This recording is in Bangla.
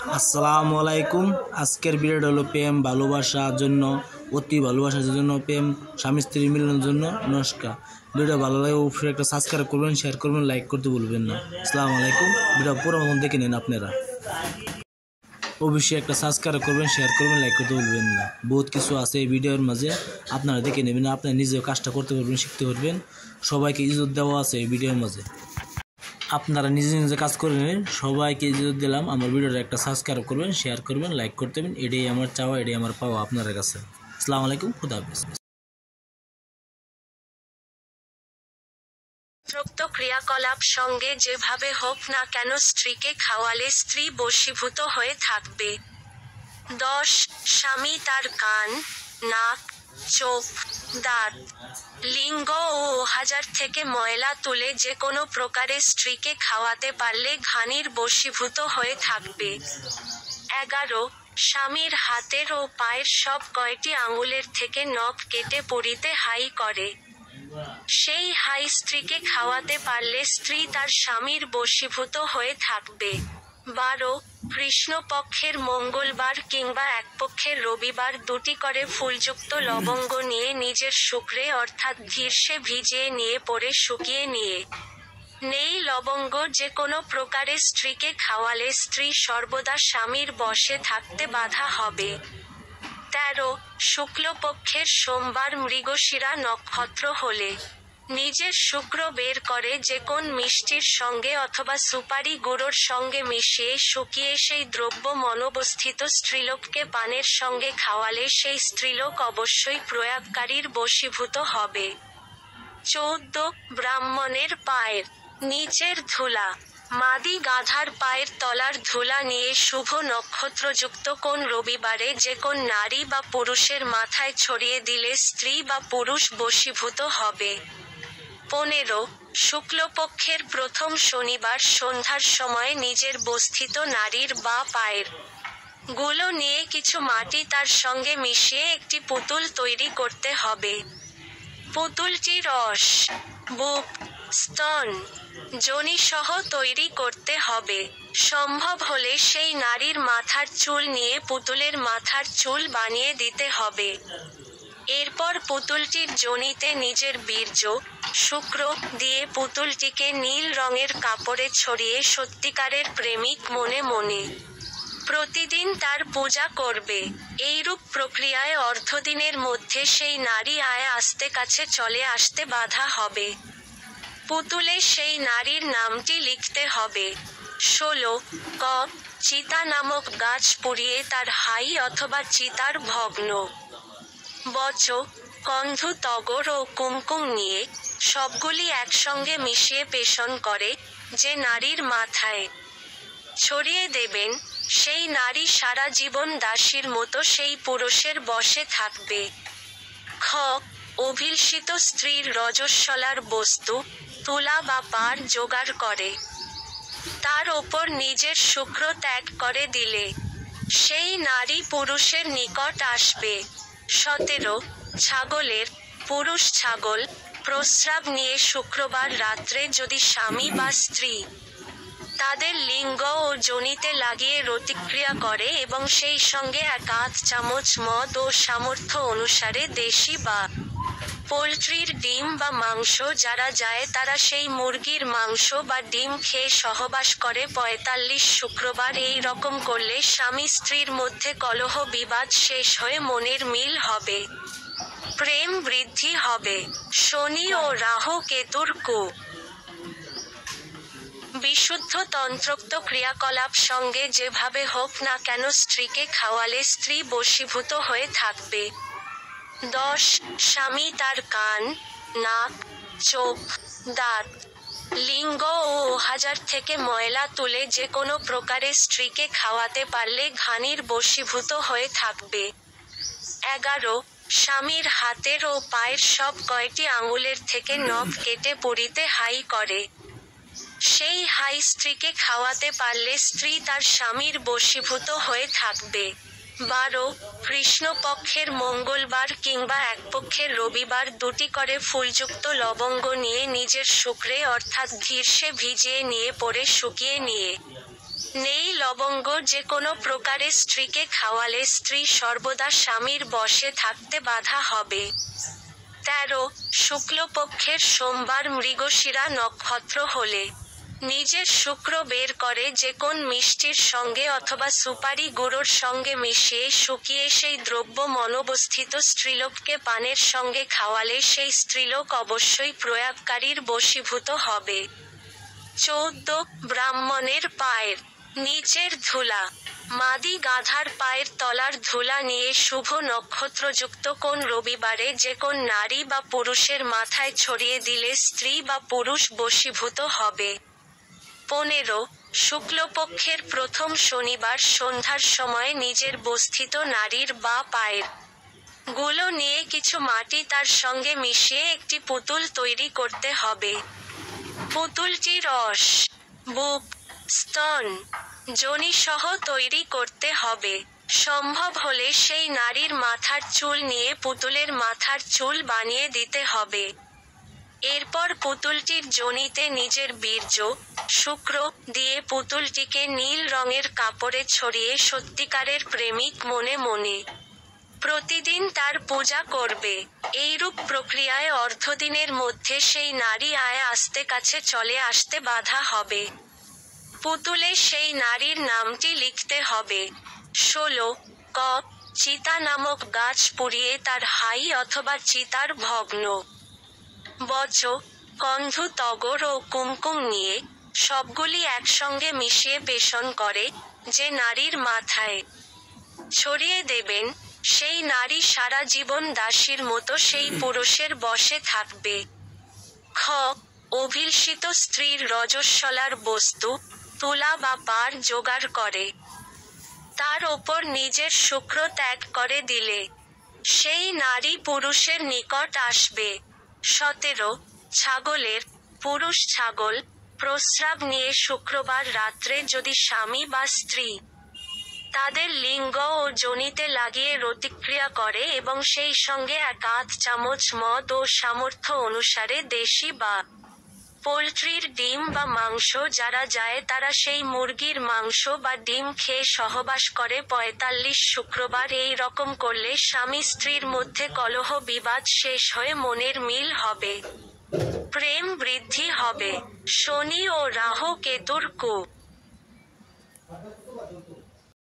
আসসালামু আলাইকুম। আজকের ভিডিওটা হলো প্রেম ভালোবাসার জন্য, অতি ভালোবাসার জন্য, প্রেম স্বামী স্ত্রী মিলনের জন্য। নমস্কার। ভিডিও ভালো লাগে অবশ্যই একটা সাবস্ক্রাইব করবেন, শেয়ার করবেন, লাইক করতে ভুলবেন না। আসসালামু আলাইকুম। ভিডিও পুরো মতন দেখে নেন আপনারা। অবশ্যই একটা সাবস্ক্রাইব করবেন, শেয়ার করবেন, লাইক করতে ভুলবেন না। বহুত কিছু আছে এই ভিডিওর মাঝে, আপনারা দেখে নেবেন, আপনারা নিজেও কাজটা করতে পারবেন, শিখতে পারবেন। সবাইকে ইজ্জত দেওয়া আছে এই ভিডিওর মাঝে। আপনারা নিজে নিজে কাজ করে নেন। সবাইকে ইজ্জত দিলাম। আমার ভিডিওটা একটা সাবস্ক্রাইব করবেন, শেয়ার করবেন, লাইক করতে হবে। এটাই আমার চাওয়া, এটাই আমার পাওয়া আপনার কাছে। আসসালামু আলাইকুম, খুদা হাফেজ। উপরোক্ত ক্রিয়াকলাপ সঙ্গে যেভাবে হোক না কেন স্ত্রীকে খাওয়ালে স্ত্রী বশীভূত হয়ে থাকবে। 10. স্বামী তার কান, নাক, চোখ, দাঁত, লিঙ্গ ও ওহাজার থেকে ময়লা তুলে যে কোনো প্রকারে স্ত্রীকে খাওয়াতে পারলে ঘানির বশীভূত হয়ে থাকবে। 11. স্বামীর হাতের ও পায়ের সব কয়টি আঙুলের থেকে নখ কেটে পুড়িতে হাই করে। সেই হাই স্ত্রীকে খাওয়াতে পারলে স্ত্রী তার স্বামীর বশীভূত হয়ে থাকবে। 12. কৃষ্ণপক্ষের মঙ্গলবার কিংবা একপক্ষের রবিবার 2টি করে ফুলযুক্ত লবঙ্গ নিয়ে নিজের শুক্রে অর্থাৎ ঘির্ষে ভিজিয়ে নিয়ে পরে শুকিয়ে নিয়ে নেই লবঙ্গ যে কোনো প্রকারে স্ত্রীকে খাওয়ালে স্ত্রী সর্বদা স্বামীর বশে থাকতে বাধা হবে। 13. শুক্লপক্ষের সোমবার মৃগশিরা নক্ষত্র হলে নিজের শুক্র বের করে যে কোন মিষ্টির সঙ্গে অথবা সুপারি গুঁড়োর সঙ্গে মিশিয়ে শুকিয়ে সেই দ্রব্য মনবস্থিত স্ত্রীলোককে পানের সঙ্গে খাওয়ালে সেই স্ত্রীলোক অবশ্যই প্রয়াগকারীর বশীভূত হবে। 14. ব্রাহ্মণের পায়ের নিচের ধুলা, মাদি গাধার পায়ের তলার ধুলা নিয়ে শুভ নক্ষত্রযুক্ত কোন রবিবারে যে কোন নারী বা পুরুষের মাথায় ছড়িয়ে দিলে স্ত্রী বা পুরুষ বশীভূত হবে। 15. শুক্লপক্ষের প্রথম শনিবার সন্ধ্যার সময় নিজের বস্থিত নারীর বা পায়ের গুলো নিয়ে কিছু মাটি তার সঙ্গে মিশিয়ে একটি পুতুল তৈরি করতে হবে। পুতুলটি রস, বুক, স্তন, যোনিসহ তৈরি করতে হবে। সম্ভব হলে সেই নারীর মাথার চুল নিয়ে পুতুলের মাথার চুল বানিয়ে দিতে হবে। এরপর পুতুলটির যোনিতে নিজের বীর্য, শুক্র দিয়ে পুতুলটিকে নীল রঙের কাপড়ে ছড়িয়ে সত্যিকারের প্রেমিক মনে মনে প্রতিদিন তার পূজা করবে। এইরূপ প্রক্রিয়ায় অর্ধদিনের মধ্যে সেই নারী আস্তে কাছে চলে আসতে বাধা হবে। পুতুলে সেই নারীর নামটি লিখতে হবে। 16. ক. চিতা নামক গাছ পুড়িয়ে তার হাই অথবা চিতার ভগ্ন বচ, কন্ধু, তগর ও কুমকুম নিয়ে সবগুলি একসঙ্গে মিশিয়ে পেষণ করে যে নারীর মাথায় ছড়িয়ে দেবেন, সেই নারী সারা জীবন দাসীর মতো সেই পুরুষের বশে থাকবে। খ. অভিলষিত স্ত্রীর রজস্বলার বস্তু, তুলা বা পার জোগাড় করে তার ওপর নিজের শুক্র ত্যাগ করে দিলে সেই নারী পুরুষের নিকট আসবে। 17. ছাগলের, পুরুষ ছাগল, প্রস্রাব নিয়ে শুক্রবার রাত্রে যদি স্বামী বা স্ত্রী তাদের লিঙ্গ ও যোনিতে লাগিয়ে রতিক্রিয়া করে এবং সেই সঙ্গে 1/2 চামচ মদ ও সামর্থ্য অনুসারে দেশি বা পোলট্রির ডিম বা মাংস যারা যায় তারা সেই মুরগির মাংস বা ডিম খেয়ে সহবাস করে 45 শুক্রবার এই রকম করলে স্বামী স্ত্রীর মধ্যে কলহ বিবাদ শেষ হয়ে মনের মিল হবে, প্রেম বৃদ্ধি হবে। শনি ও রাহু কেতুর বিশুদ্ধ তন্ত্রোক্ত ক্রিয়াকলাপ সঙ্গে যেভাবে হোক না কেন স্ত্রীকে খাওয়ালে স্ত্রী বশীভূত হয়ে থাকবে। 10. স্বামী তার কান, নাক, চোখ, দাঁত, লিঙ্গ ও ওহাজার থেকে ময়লা তুলে যে কোনো প্রকারে স্ত্রীকে খাওয়াতে পারলে ঘানির বশীভূত হয়ে থাকবে। 11. স্বামীর হাতের ও পায়ের সব কয়টি আঙুলের থেকে নখ কেটে পুড়িতে হাই করে। সেই হাই স্ত্রীকে খাওয়াতে পারলে স্ত্রী তার স্বামীর বশীভূত হয়ে থাকবে। 12. কৃষ্ণপক্ষের মঙ্গলবার কিংবা একপক্ষের রবিবার 2টি করে ফুলযুক্ত লবঙ্গ নিয়ে নিজের শুক্রে অর্থাৎ ঘির্ষে ভিজিয়ে নিয়ে পরে শুকিয়ে নিয়ে নেই লবঙ্গ। যে কোনো প্রকারে স্ত্রীকে খাওয়ালে স্ত্রী সর্বদা স্বামীর বশে থাকতে বাধা হবে। 13 শুক্লপক্ষের সোমবার মৃগশিরা নক্ষত্র হলে নিজের শুক্র বের করে যে কোন মিষ্টির সঙ্গে অথবা সুপারি গুঁড়োর সঙ্গে মিশিয়ে শুকিয়ে সেই দ্রব্য মনবস্থিত স্ত্রীলোককে পানের সঙ্গে খাওয়ালে সেই স্ত্রীলোক অবশ্যই প্রয়াগকারীর বশীভূত হবে। 14 ব্রাহ্মণের পায়ের নিচের ধুলা। মাদি গাধার পায়ের তলার ধুলা নিয়ে শুভ নক্ষত্রযুক্ত কোন রবিবারে যে কোন নারী বা পুরুষের মাথায় ছড়িয়ে দিলে স্ত্রী বা পুরুষ বশীভূত হবে। 15 শুক্লপক্ষের প্রথম শনিবার সন্ধ্যার সময় নিজের বস্থিত নারীর বা পায়ের গুলো নিয়ে কিছু মাটি তার সঙ্গে মিশিয়ে একটি পুতুল তৈরি করতে হবে। পুতুলটি রস, বুক, স্তন, যোনি সহ তৈরি করতে হবে। সম্ভব হলে সেই নারীর মাথার চুল নিয়ে পুতুলের মাথার চুল বানিয়ে দিতে হবে। এরপর পুতুলটির যোনিতে নিজের বীর্য, শুক্র দিয়ে পুতুলটিকে নীল রঙের কাপড়ে ছড়িয়ে সত্যিকারের প্রেমিক মনে মনে প্রতিদিন তার পূজা করবে। এইরূপ প্রক্রিয়ায় অর্ধদিনের মধ্যে সেই নারী আস্তে কাছে চলে আসতে বাধা হবে। পুতুলে সেই নারীর নামটি লিখতে হবে। 16 ক চিতা নামক গাছ পুড়িয়ে তার হাই অথবা চিতার ভগ্ন বচ, কন্ধু, তগর ও কুমকুম নিয়ে সবগুলি একসঙ্গে মিশিয়ে বেসন করে যে নারীর মাথায় ছড়িয়ে দেবেন, সেই নারী সারা জীবন দাসীর মতো সেই পুরুষের বশে থাকবে। খ অভিলষিত স্ত্রীর রজস্বলার বস্তু, তুলা বা পার জোগাড় করে তার ওপর নিজের শুক্র ত্যাগ করে দিলে সেই নারী পুরুষের নিকট আসবে। 17 ছাগলের, পুরুষ ছাগল, প্রস্রাব নিয়ে শুক্রবার রাত্রে যদি স্বামী বা স্ত্রী তাদের লিঙ্গ ও যোনিতে লাগিয়ে রতিক্রিয়া করে এবং সেই সঙ্গে 1/8 চামচ মদ ও সামর্থ্য অনুসারে দেশি বা পোল্ট্রির ডিম বা মাংস যারা যায় তারা সেই মুরগির মাংস বা ডিম খেয়ে সহবাস করে 45 শুক্রবার এই রকম করলে স্বামী স্ত্রীর মধ্যে কলহ বিবাদ শেষ হয়ে মনের মিল হবে, প্রেম বৃদ্ধি হবে। শনি ও রাহু কেতুর কূপ।